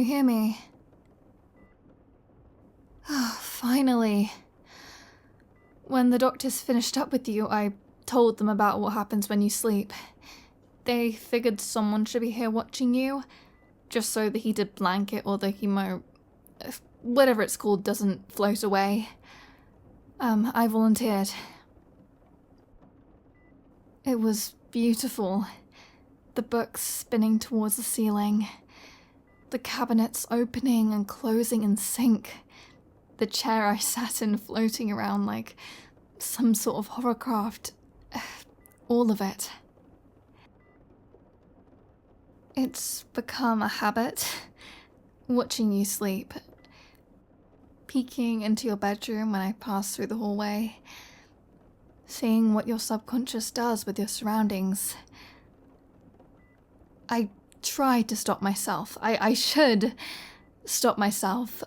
hear me? Oh, finally. When the doctors finished up with you, I told them about what happens when you sleep. They figured someone should be here watching you, just so the heated blanket or the whatever it's called doesn't float away. I volunteered. It was beautiful. The books spinning towards the ceiling. The cabinets opening and closing in sync. The chair I sat in floating around like some sort of horror craft. All of it. It's become a habit, watching you sleep. Peeking into your bedroom when I pass through the hallway. Seeing what your subconscious does with your surroundings. I try to stop myself. I should stop myself,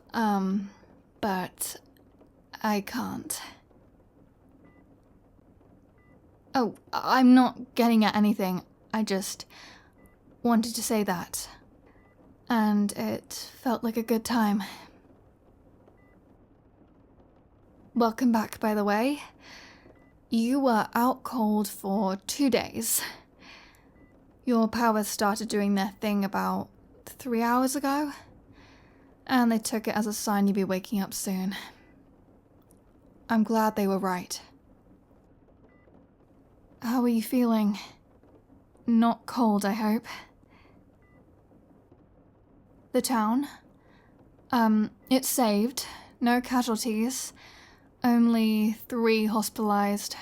but I can't. Oh, I'm not getting at anything. I just wanted to say that. And it felt like a good time. Welcome back, by the way. You were out cold for 2 days. Your powers started doing their thing about 3 hours ago, and they took it as a sign you'd be waking up soon. I'm glad they were right. How are you feeling? Not cold, I hope. The town? It's saved. No casualties. Only 3 hospitalized.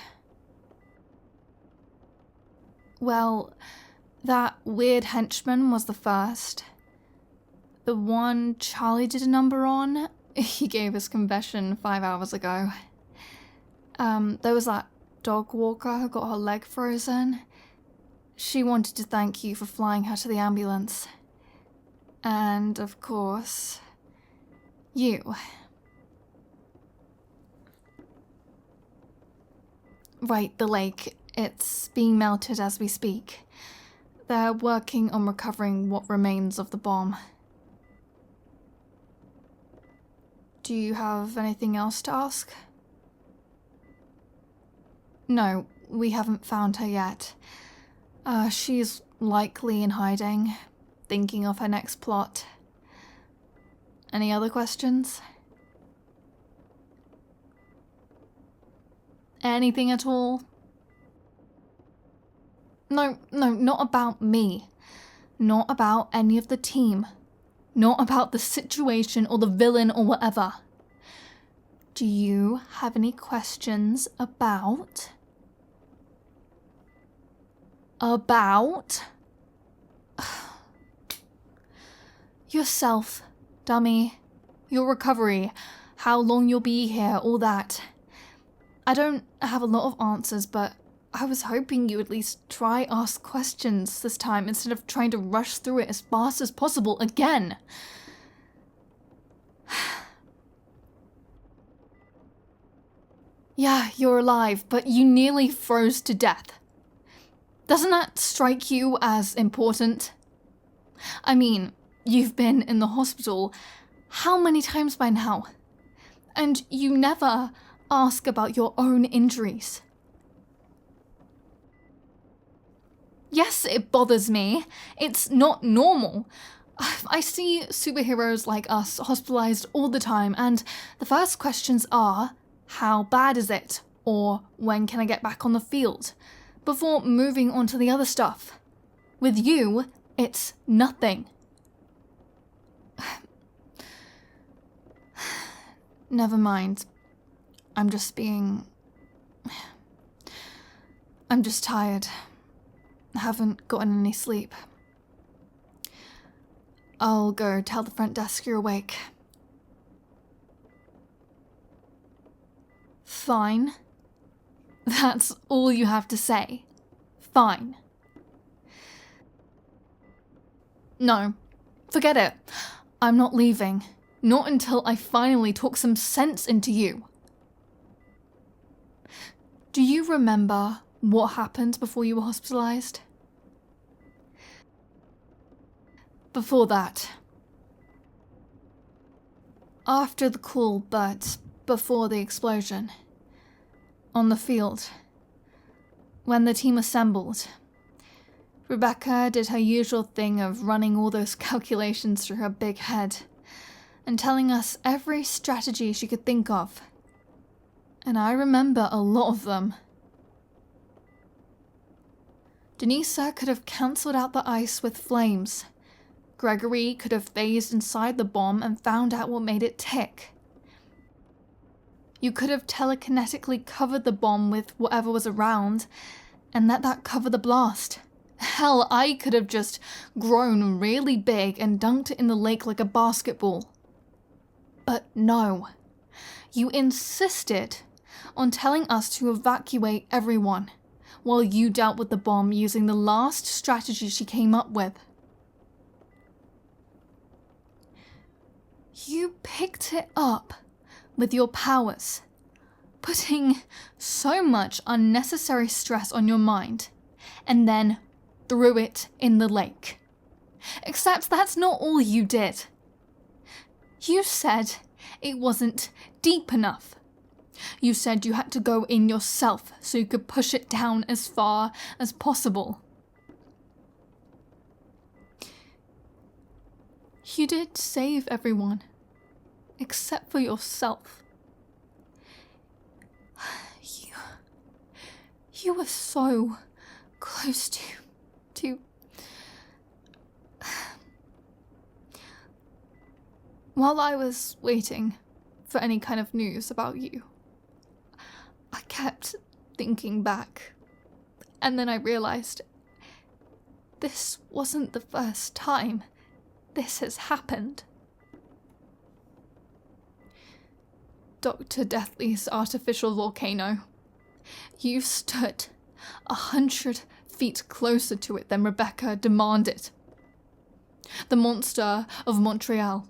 Well, that weird henchman was the first. The one Charlie did a number on, he gave his confession 5 hours ago. There was that dog walker who got her leg frozen. She wanted to thank you for flying her to the ambulance. And, of course, you. Right, the lake. It's being melted as we speak. They're working on recovering what remains of the bomb. Do you have anything else to ask? No, we haven't found her yet. She's likely in hiding, thinking of her next plot. Any other questions? Anything at all? No, not about me. Not about any of the team. Not about the situation or the villain or whatever. Do you have any questions about? Yourself, dummy. Your recovery. How long you'll be here, all that. I don't have a lot of answers, but I was hoping you at least try ask questions this time instead of trying to rush through it as fast as possible again. Yeah, you're alive, but you nearly froze to death. Doesn't that strike you as important? I mean, you've been in the hospital how many times by now? And you never ask about your own injuries. Yes, it bothers me. It's not normal. I see superheroes like us hospitalized all the time, and the first questions are, how bad is it? Or when can I get back on the field? Before moving on to the other stuff. With you, it's nothing. Never mind. I'm just tired. Haven't gotten any sleep. I'll go tell the front desk you're awake. Fine. That's all you have to say. Fine. No, forget it. I'm not leaving. Not until I finally talk some sense into you. Do you remember what happened before you were hospitalized? Before that, After the call, but before the explosion. On the field. When the team assembled, Rebecca did her usual thing of running all those calculations through her big head and telling us every strategy she could think of. And I remember a lot of them. Denisa could have cancelled out the ice with flames. Gregory could have phased inside the bomb and found out what made it tick. You could have telekinetically covered the bomb with whatever was around and let that cover the blast. Hell, I could have just grown really big and dunked it in the lake like a basketball. But no. You insisted on telling us to evacuate everyone while you dealt with the bomb using the last strategy she came up with. You picked it up with your powers, putting so much unnecessary stress on your mind, and then threw it in the lake. Except that's not all you did. You said it wasn't deep enough. You said you had to go in yourself so you could push it down as far as possible. You did save everyone, except for yourself. You were so close to... While I was waiting for any kind of news about you, I kept thinking back, and then I realized this wasn't the first time this has happened. Dr. Deathly's artificial volcano. You stood 100 feet closer to it than Rebecca demanded. The monster of Montreal.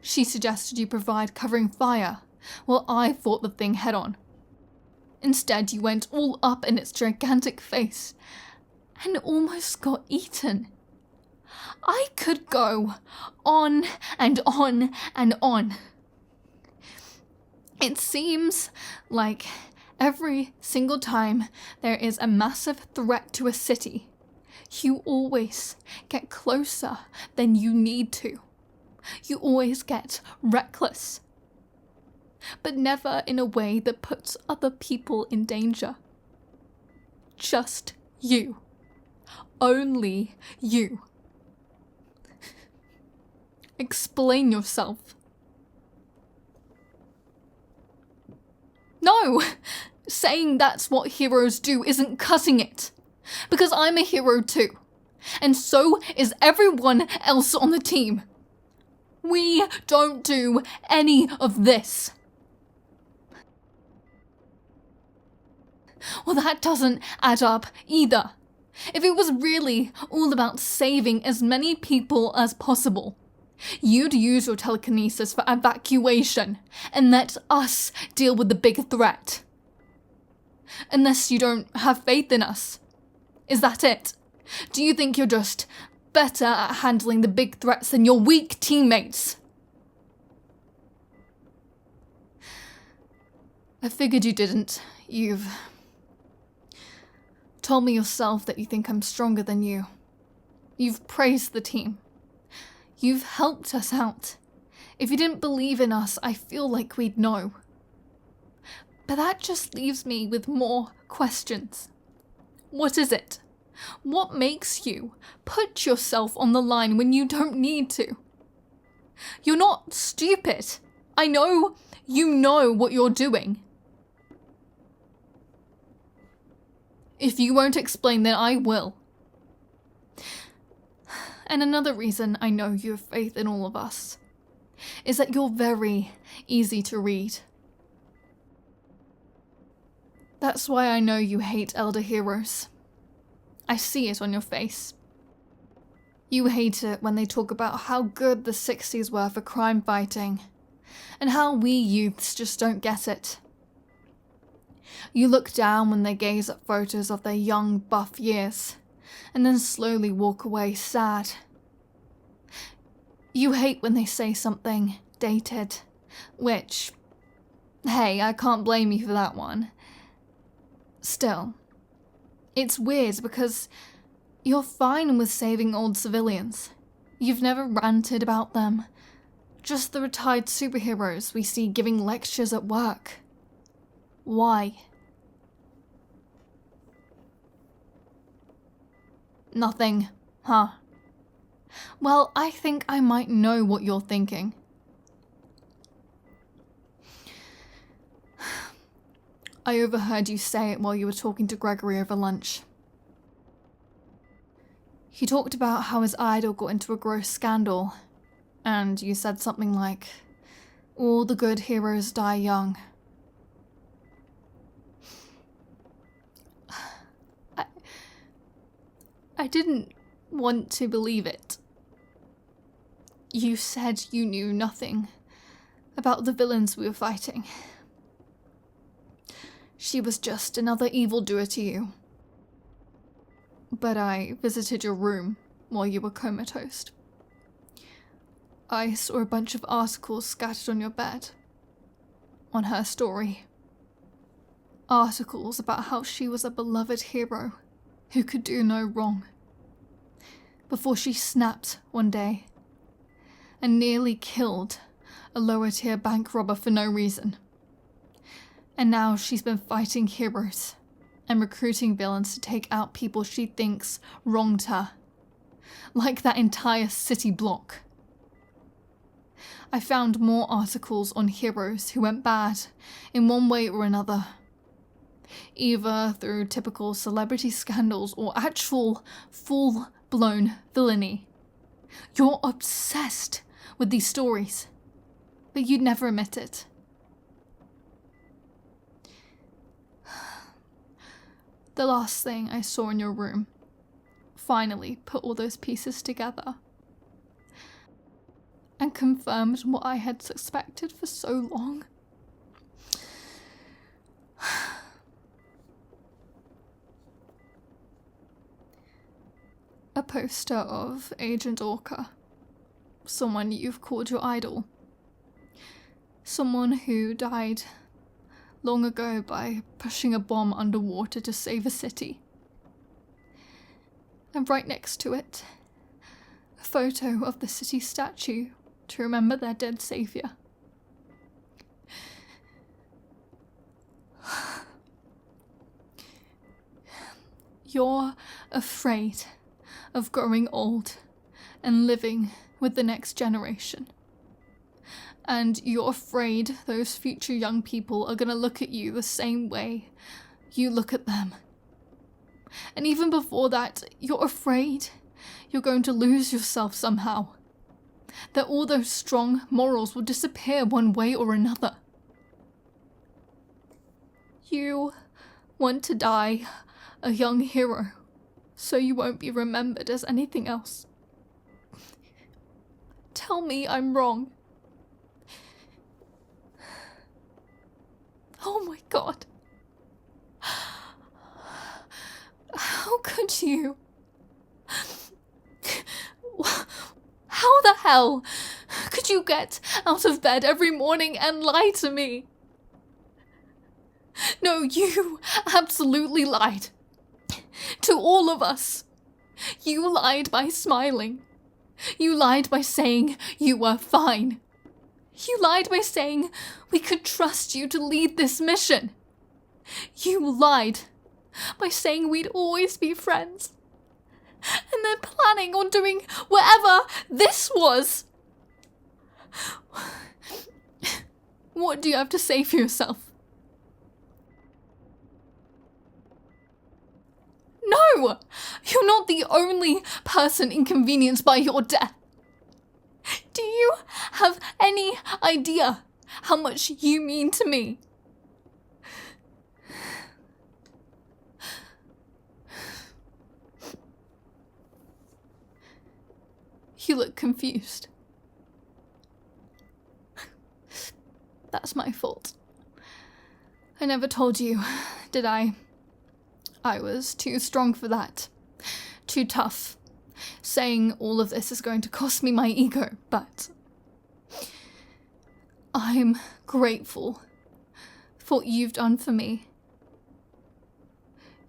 She suggested you provide covering fire, while I fought the thing head-on. Instead, you went all up in its gigantic face, and almost got eaten. I could go on and on and on. It seems like every single time there is a massive threat to a city, you always get closer than you need to. You always get reckless. But never in a way that puts other people in danger. Just you. Only you. Explain yourself. No! Saying that's what heroes do isn't cutting it. Because I'm a hero too. And so is everyone else on the team. We don't do any of this. Well, that doesn't add up either. If it was really all about saving as many people as possible, you'd use your telekinesis for evacuation and let us deal with the big threat. Unless you don't have faith in us. Is that it? Do you think you're just better at handling the big threats than your weak teammates? I figured you didn't. You've told me yourself that you think I'm stronger than you. You've praised the team. You've helped us out. If you didn't believe in us, I feel like we'd know. But that just leaves me with more questions. What is it? What makes you put yourself on the line when you don't need to? You're not stupid. I know you know what you're doing. If you won't explain, then I will. And another reason I know you have faith in all of us is that you're very easy to read. That's why I know you hate elder heroes. I see it on your face. You hate it when they talk about how good the 60s were for crime fighting, and how we youths just don't get it. You look down when they gaze at photos of their young, buff years, and then slowly walk away sad. You hate when they say something dated. Which, hey, I can't blame you for that one. Still, it's weird because you're fine with saving old civilians. You've never ranted about them. Just the retired superheroes we see giving lectures at work. Why? Nothing, huh? Well, I think I might know what you're thinking. I overheard you say it while you were talking to Gregory over lunch. He talked about how his idol got into a gross scandal, and you said something like, all the good heroes die young. I didn't want to believe it. You said you knew nothing about the villains we were fighting. She was just another evildoer to you. But I visited your room while you were comatose. I saw a bunch of articles scattered on your bed. On her story. Articles about how she was a beloved hero who could do no wrong. Before she snapped one day and nearly killed a lower-tier bank robber for no reason. And now she's been fighting heroes and recruiting villains to take out people she thinks wronged her. Like that entire city block. I found more articles on heroes who went bad in one way or another. Either through typical celebrity scandals or actual full-blown villainy. You're obsessed with these stories, but you'd never admit it. The last thing I saw in your room finally put all those pieces together and confirmed what I had suspected for so long. A poster of Agent Orca, someone you've called your idol, someone who died long ago by pushing a bomb underwater to save a city. And right next to it, a photo of the city statue to remember their dead savior. You're afraid of growing old and living with the next generation. And you're afraid those future young people are gonna look at you the same way you look at them. And even before that, you're afraid you're going to lose yourself somehow. That all those strong morals will disappear one way or another. You want to die a young hero, so you won't be remembered as anything else. Tell me I'm wrong. Oh my God. How could you? How the hell could you get out of bed every morning and lie to me? No, you absolutely lied. To all of us. You lied by smiling. You lied by saying you were fine. You lied by saying we could trust you to lead this mission. You lied by saying we'd always be friends. And then planning on doing whatever this was. What do you have to say for yourself? No! You're not the only person inconvenienced by your death. Do you have any idea how much you mean to me? You look confused. That's my fault. I never told you, did I? I was too strong for that. Too tough. Saying all of this is going to cost me my ego, but I'm grateful for what you've done for me.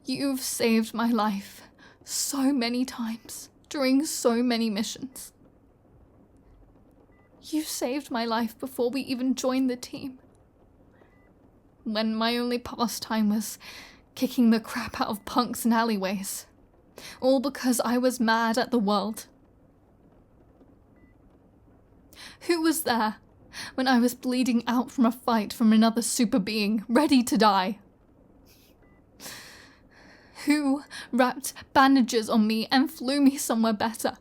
You've saved my life so many times during so many missions. You saved my life before we even joined the team, when my only pastime was kicking the crap out of punks in alleyways, all because I was mad at the world. Who was there when I was bleeding out from a fight from another super being, ready to die? Who wrapped bandages on me and flew me somewhere better?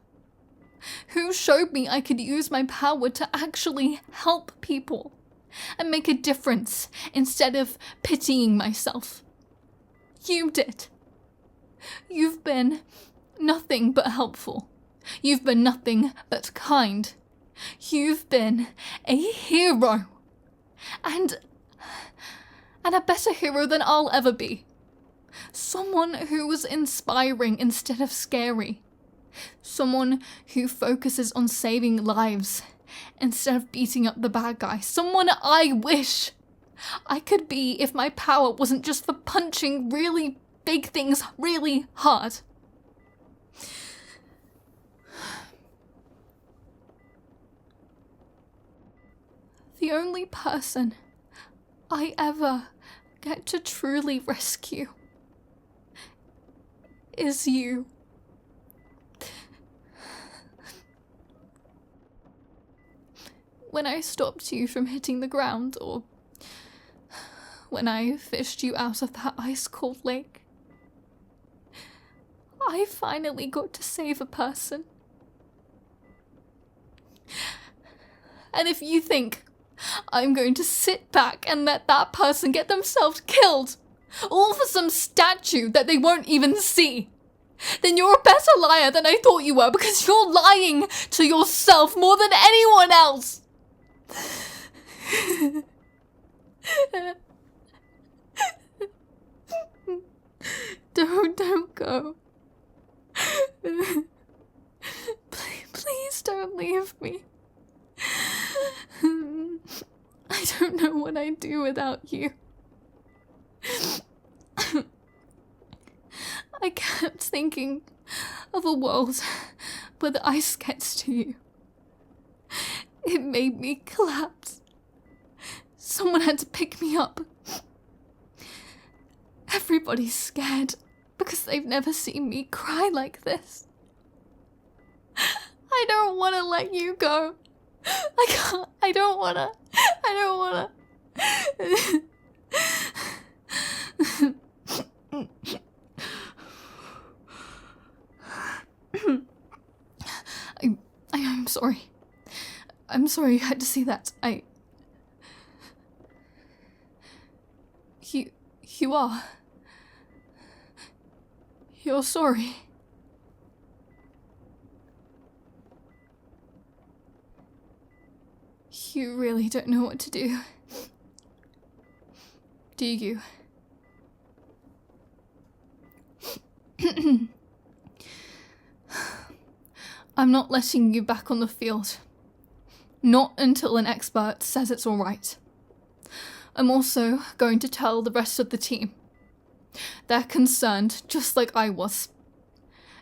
Who showed me I could use my power to actually help people and make a difference instead of pitying myself? You did. You've been nothing but helpful. You've been nothing but kind. You've been a hero. And a better hero than I'll ever be. Someone who was inspiring instead of scary. Someone who focuses on saving lives instead of beating up the bad guy. Someone I wish I could be if my power wasn't just for punching really big things really hard. The only person I ever get to truly rescue is you. When I stopped you from hitting the ground, or when I fished you out of that ice-cold lake, I finally got to save a person. And if you think I'm going to sit back and let that person get themselves killed, all for some statue that they won't even see, then you're a better liar than I thought you were, because you're lying to yourself more than anyone else. Don't go. Please don't leave me. I don't know what I'd do without you. I kept thinking of a world where the ice gets to you. It made me collapse. Someone had to pick me up. Everybody's scared because they've never seen me cry like this. I don't want to let you go. I can't. I don't want to. I'm sorry. I'm sorry you had to see that. You are. You're sorry. You really don't know what to do. Do you? I'm not letting you back on the field. Not until an expert says it's all right. I'm also going to tell the rest of the team. They're concerned, just like I was.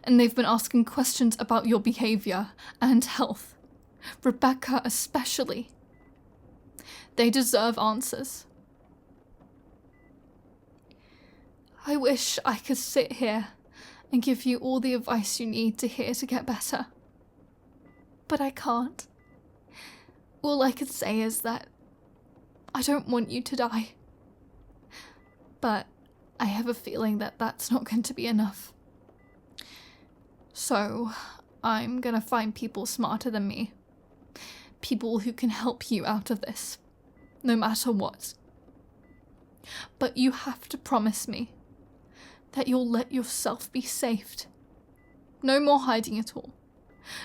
And they've been asking questions about your behavior and health. Rebecca especially. They deserve answers. I wish I could sit here and give you all the advice you need to hear to get better. But I can't. All I could say is that I don't want you to die. But I have a feeling that that's not going to be enough. So I'm gonna find people smarter than me. People who can help you out of this, no matter what. But you have to promise me that you'll let yourself be saved. No more hiding it all.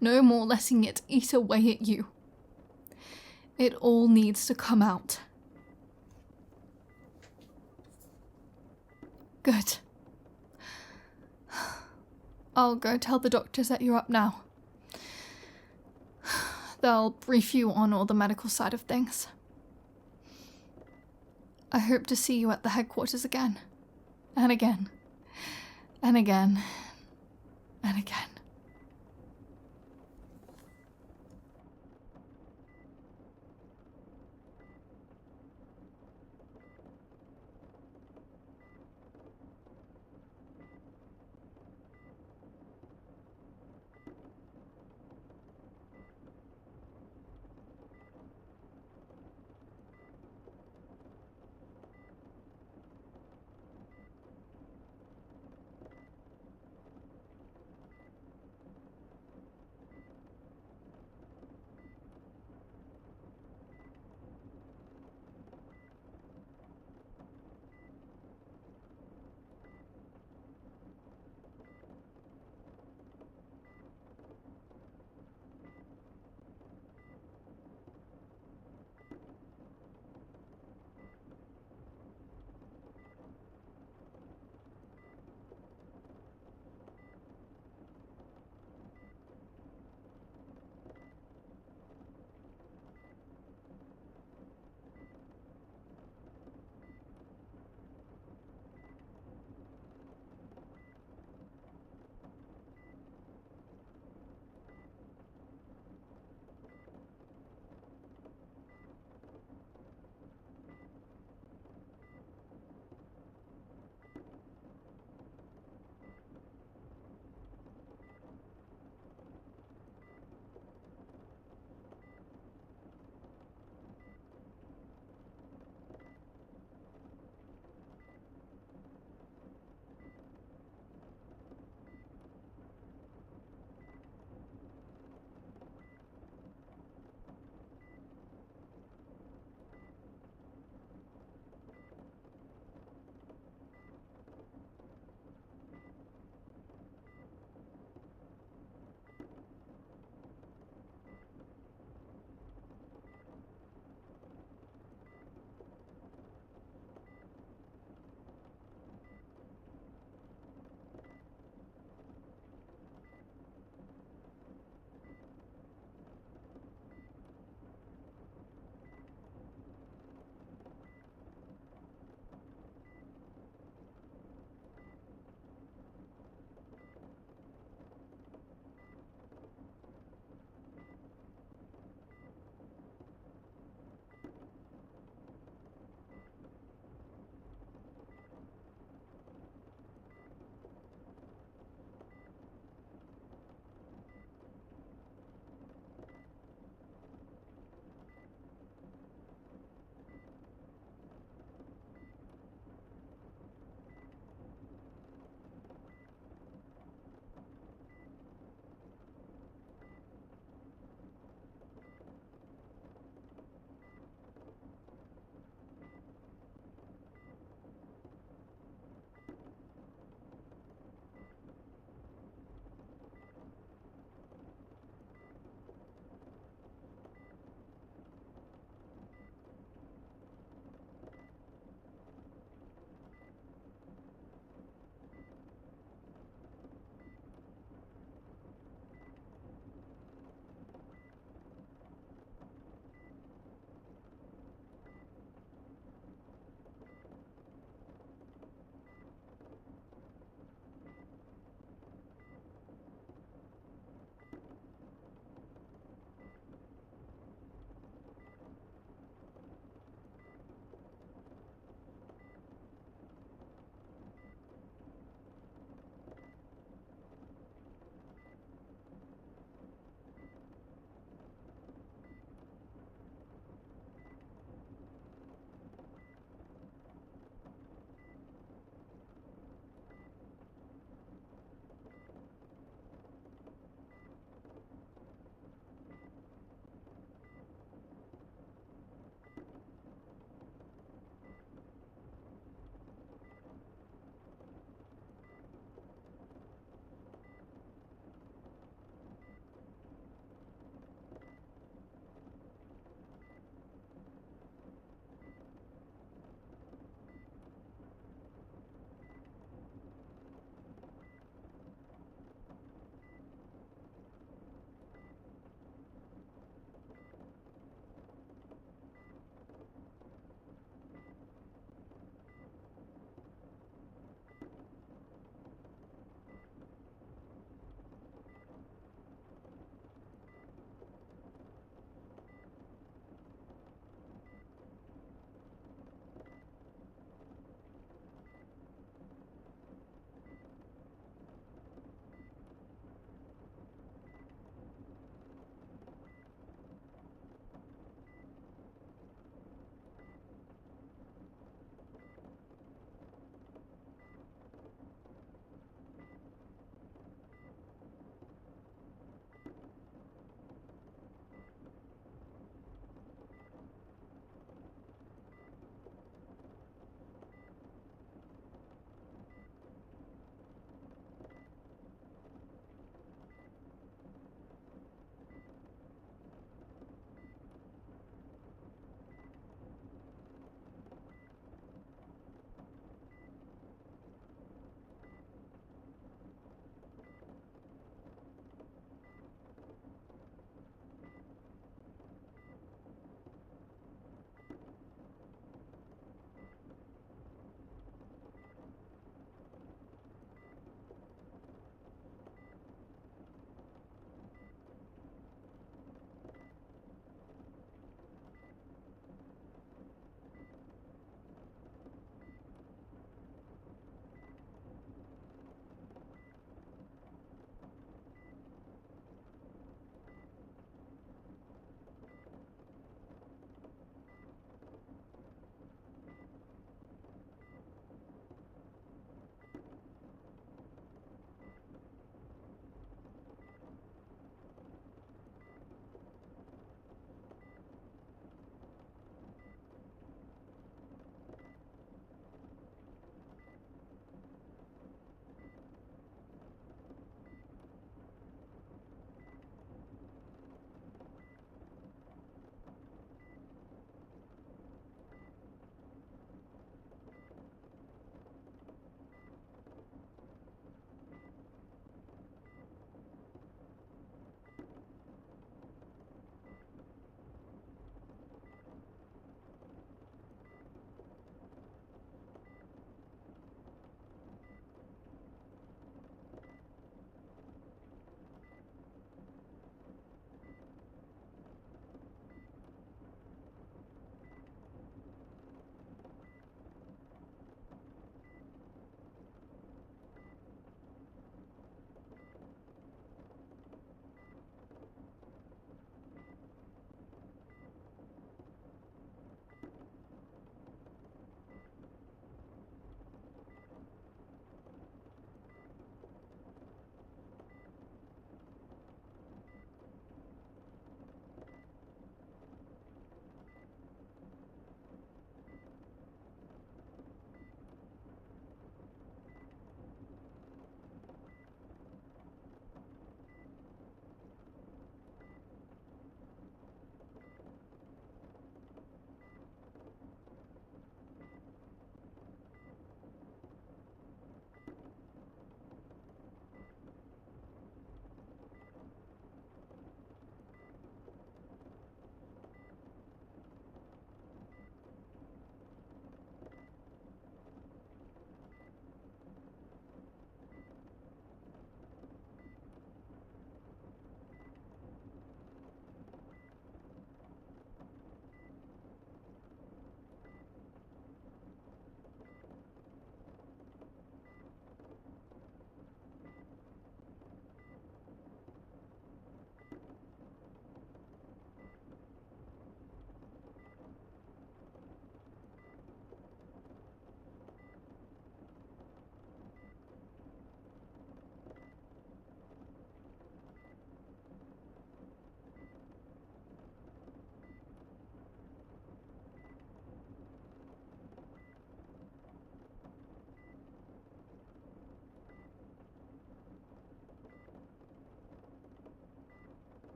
No more letting it eat away at you. It all needs to come out. Good. I'll go tell the doctors that you're up now. They'll brief you on all the medical side of things. I hope to see you at the headquarters again. And again. And again. And again.